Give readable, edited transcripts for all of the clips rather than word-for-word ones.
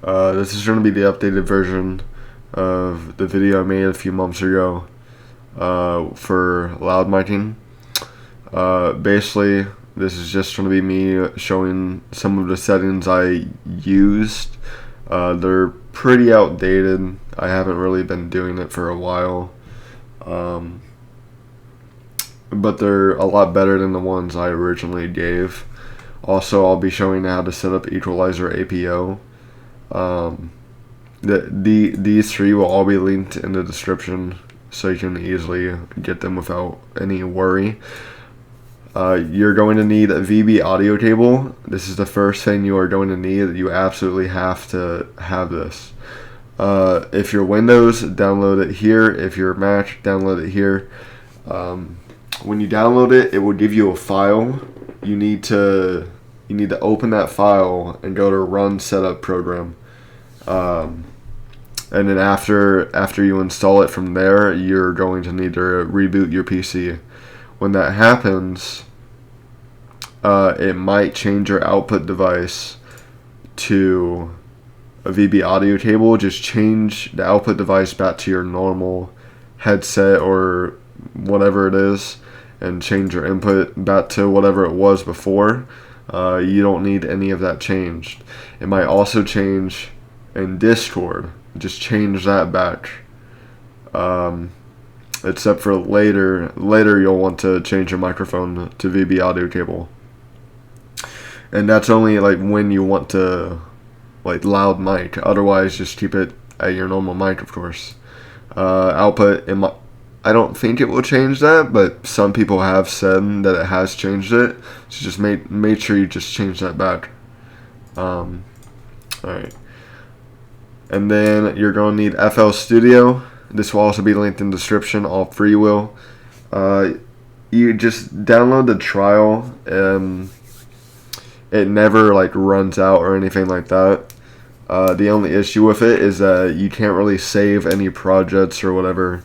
This is going to be the updated version of the video I made a few months ago for Loudmic. Basically, this is just going to be me showing some of the settings I used. They're pretty outdated. I haven't really been doing it for a while. But they're a lot better than the ones I originally gave. Also, I'll be showing how to set up Equalizer APO. These three will all be linked in the description, so you can easily get them without any worry. You're going to need a VB audio cable. This is the first thing you are going to need. You absolutely have to have this. If you're Windows, download it here. If you're Mac, download it here. When you download it, it will give you a file. You need to open that file and go to Run Setup Program. And then after you install it from there, you're going to need to reboot your PC. When that happens, it might change your output device to a VB audio cable. Just change the output device back to your normal headset or whatever it is, and change your input back to whatever it was before. You don't need any of that changed. It might also change in Discord. Just change that back. Except for later you'll want to change your microphone to VB audio cable. And that's only like when you want to like loud mic. Otherwise, just keep it at your normal mic, of course. Output, I don't think it will change that, but some people have said that it has changed it. So just make sure you just change that back. Alright. And then you're going to need FL Studio. This will also be linked in the description. All free will. You just download the trial, and it never like runs out or anything like that. The only issue with it is that you can't really save any projects or whatever.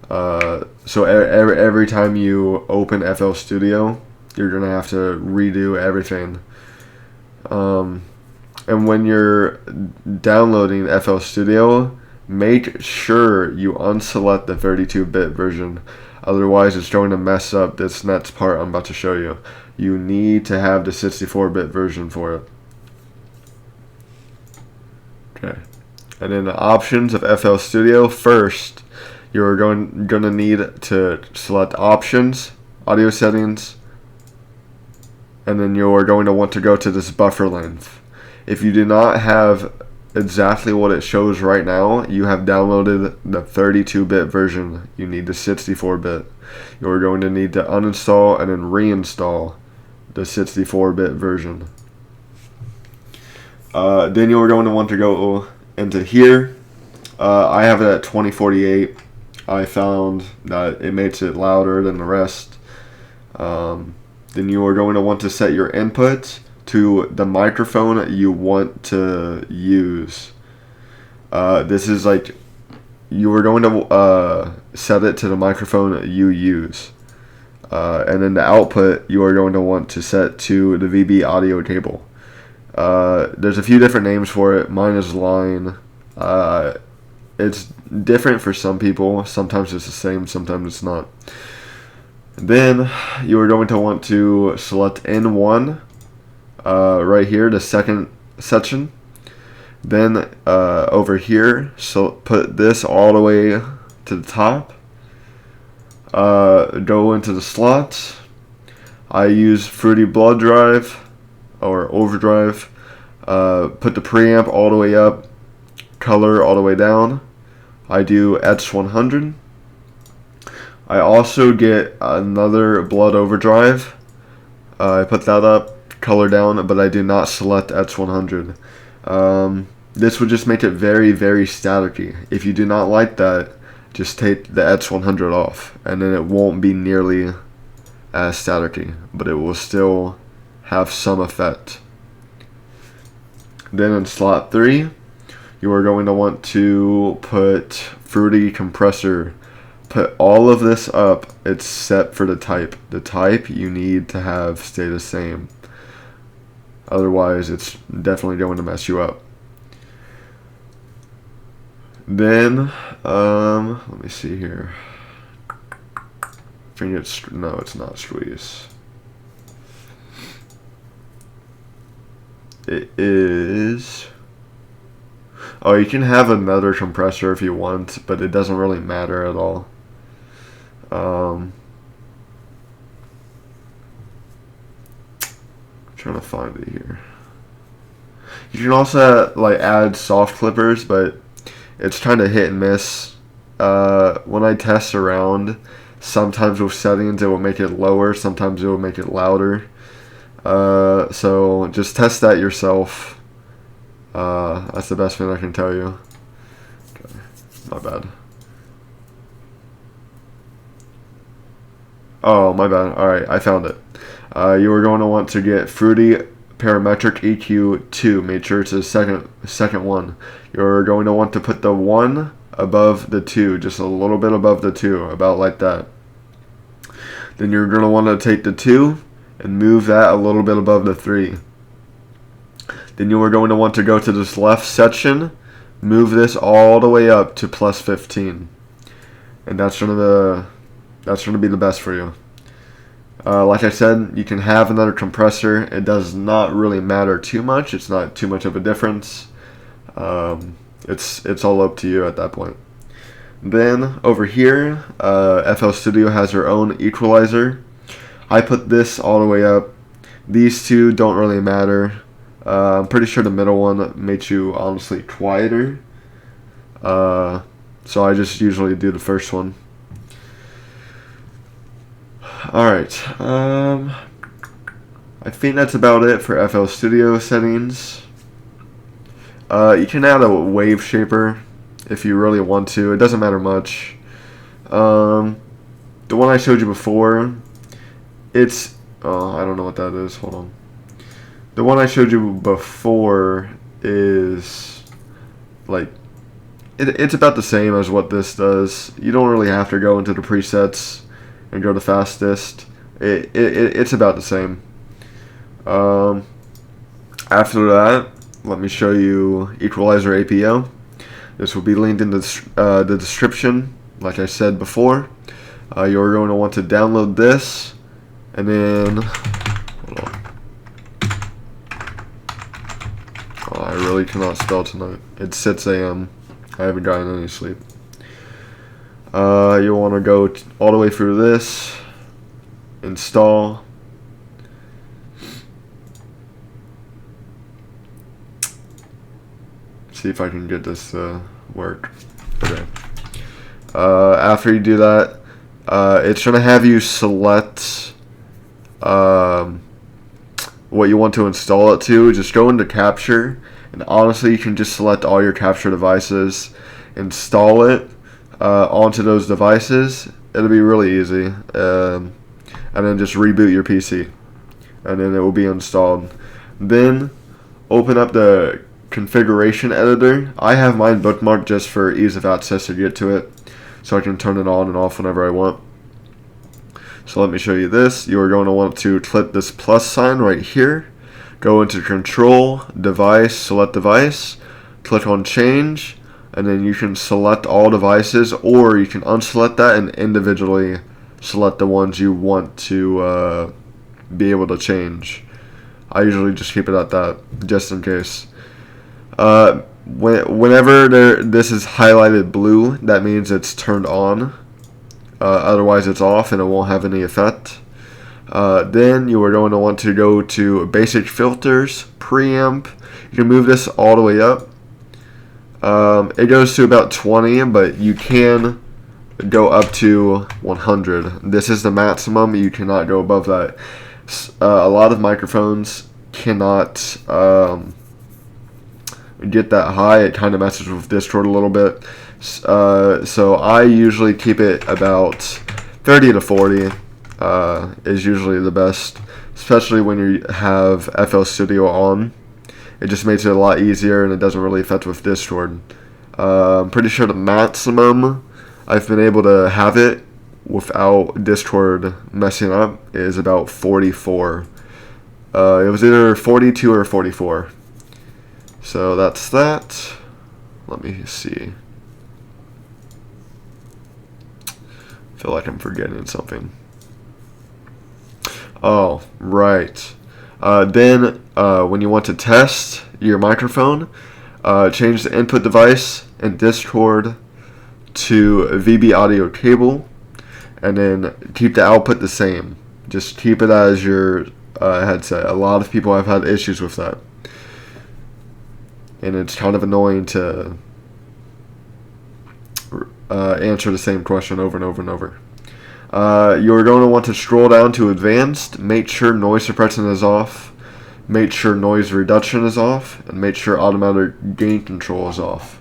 So every time you open FL Studio, you're gonna have to redo everything. And when you're downloading FL Studio, make sure you unselect the 32-bit version. Otherwise, it's going to mess up this next part I'm about to show you. You need to have the 64-bit version for it. Okay. And then the options of FL Studio. First, you're going to need to select Options, Audio Settings, and then you're going to want to go to this buffer length. If you do not have exactly what it shows right now, you have downloaded the 32-bit version. You need the 64-bit. You're going to need to uninstall and then reinstall the 64-bit version. Then you're going to want to go into here. I have it at 2048. I found that it makes it louder than the rest. Then you are going to want to set your input to the microphone you want to use. This is like you are going to set it to the microphone you use. And then the output you are going to want to set to the VB audio cable. There's a few different names for it. Mine is line. It's different for some people. Sometimes it's the same, sometimes it's not. Then you are going to want to select N1 right here, the second section. Then over here, so put this all the way to the top. Go into the slots. I use Fruity Blood Drive or Overdrive. Put the preamp all the way up, color all the way down. I do H100. I also get another Blood Overdrive. I put that up, color down, but I do not select H100. This would just make it very, very staticky. If you do not like that, just take the H100 off, and then it won't be nearly as staticky, but it will still have some effect. Then in slot 3, you are going to want to put Fruity Compressor. Put all of this up except for the type. The type you need to have stay the same. Otherwise, it's definitely going to mess you up. Then, let me see here. I think it's, no, it's not squeeze. It is, oh, you can have another compressor if you want, but it doesn't really matter at all. Trying to find it here. You can also like add soft clippers, but it's kind of hit and miss. When I test around, sometimes with settings it will make it lower, sometimes it will make it louder. So just test that yourself. That's the best thing I can tell you. Okay, my bad. Oh, my bad. Alright, I found it. You are going to want to get Fruity Parametric EQ 2. Make sure it's the second one. You're going to want to put the 1 above the 2, just a little bit above the 2, about like that. Then you're going to want to take the 2 and move that a little bit above the 3. Then you are going to want to go to this left section, move this all the way up to plus 15. And that's going to be the best for you. Like I said, you can have another compressor. It does not really matter too much. It's not too much of a difference. It's all up to you at that point. Then over here, FL Studio has their own equalizer. I put this all the way up. These two don't really matter. I'm pretty sure the middle one makes you honestly quieter. So I just usually do the first one. Alright, I think that's about it for FL Studio settings. You can add a wave shaper if you really want to. It doesn't matter much. The one I showed you before, it's, oh, I don't know what that is. Hold on. The one I showed you before is like, it's about the same as what this does. You don't really have to go into the presets and go to fastest. It's about the same. After that, let me show you Equalizer APO. This will be linked in the description, like I said before. You're going to want to download this, and then, hold on. Oh, I really cannot spell tonight. It's 6 a.m. I haven't gotten any sleep. You'll want to go all the way through this, install. See if I can get this to work. Okay. After you do that, it's going to have you select what you want to install it to. Just go into capture, and honestly you can just select all your capture devices, install it onto those devices. It'll be really easy, and then just reboot your PC, and then it will be installed. Then open up the configuration editor. I have mine bookmarked just for ease of access to get to it, so I can turn it on and off whenever I want. So let me show you this. You are going to want to click this plus sign right here, go into control, device, select device, click on change, and then you can select all devices, or you can unselect that and individually select the ones you want to be able to change. I usually just keep it at that, just in case. Whenever this is highlighted blue, that means it's turned on. Otherwise it's off and it won't have any effect. Then you are going to want to go to basic filters, preamp. You can move this all the way up. It goes to about 20, but you can go up to 100. This is the maximum. You cannot go above that. A lot of microphones cannot get that high. It kind of messes with Discord a little bit. So I usually keep it about 30 to 40 is usually the best, especially when you have FL Studio on. It just makes it a lot easier, and it doesn't really affect with Discord. I'm pretty sure the maximum I've been able to have it without Discord messing up is about 44. It was either 42 or 44. So that's that. Let me see. feel like I'm forgetting something. Oh, right. Then when you want to test your microphone, change the input device in Discord to VB audio cable, and then keep the output the same. Just keep it as your headset. A lot of people have had issues with that, and it's kind of annoying to answer the same question over and over and over. You're going to want to scroll down to advanced, make sure noise suppression is off, make sure noise reduction is off, and make sure automatic gain control is off.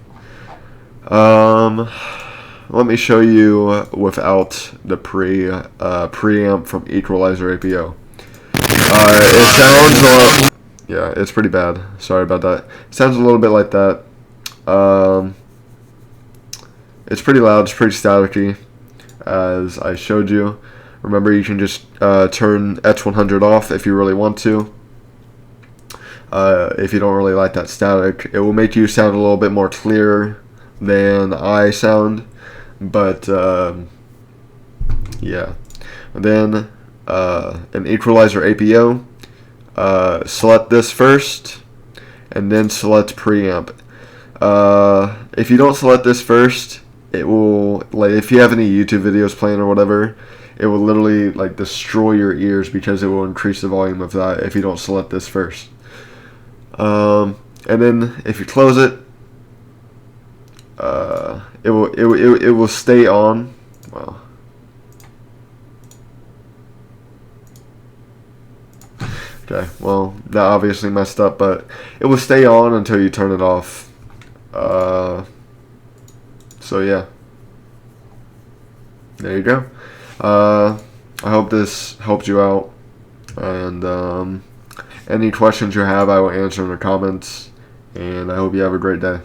Let me show you without the preamp from Equalizer APO. It sounds a lot, yeah, it's pretty bad. Sorry about that. It sounds a little bit like that. It's pretty loud, it's pretty staticky, as I showed you. Remember, you can just turn H100 off if you really want to. If you don't really like that static, it will make you sound a little bit more clear than I sound. But yeah. And then an Equalizer APO, select this first, and then select preamp. If you don't select this first, it will, like, if you have any YouTube videos playing or whatever, it will literally like destroy your ears because it will increase the volume of that if you don't select this first. And then if you close it, it will stay on. Wow. Okay, well, that obviously messed up, but it will stay on until you turn it off. So yeah, there you go. I hope this helped you out, and any questions you have, I will answer in the comments, and I hope you have a great day.